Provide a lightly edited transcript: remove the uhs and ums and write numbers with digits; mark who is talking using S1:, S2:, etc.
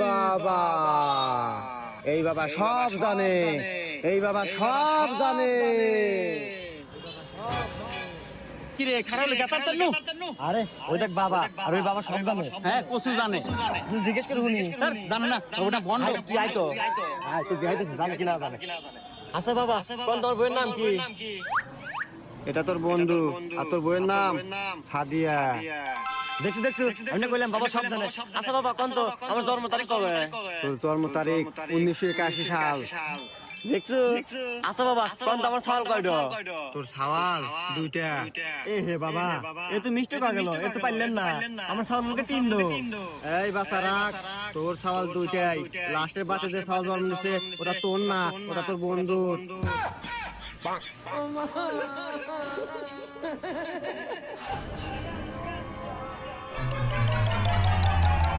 S1: বাবা, এই বাবা সব জানে, এই বাবা সব জানে।
S2: কি রে খারাপ লেগে তার তার নু?
S1: আরে ওই দেখ বাবা, আর ওই বাবা সব জানে।
S2: হ্যাঁ কসু জানে।
S1: তুমি জিজ্ঞেস করে শুনি।
S2: জানে না ওটা বন্ধ।
S1: তুই আয় তো, আয় তুই দেখাইতেছিস জানে কি না জানে। আচ্ছা বাবা, কোন তোর বইয়ের নাম কি? এটা তোর বন্ধু, আর তোর বইয়ের নাম সাদিয়া। দেখছি দেখছি, আমি কইলাম বাবা সব জানে। আচ্ছা বাবা, কোন তো আমার জন্ম তারিখ কবে? তোর জন্ম তারিখ 1981 সাল। দেখছো? আচ্ছা বাবা, কোন তো আমার সওয়াল কয়টা? তোর সওয়াল দুইটা। এ হে বাবা, এ তো মিষ্টি কয় গেল, এ তো পাইলেন না। আমার সওয়াল মুখে তিনটো। এই বাচ্চা রাখ, তোর সওয়াল দুইটাই। লাস্টের বাচ্চা যে সওয়াল জন্ম নিছে ওটা তোর না, ওটা তোর বন্ধু।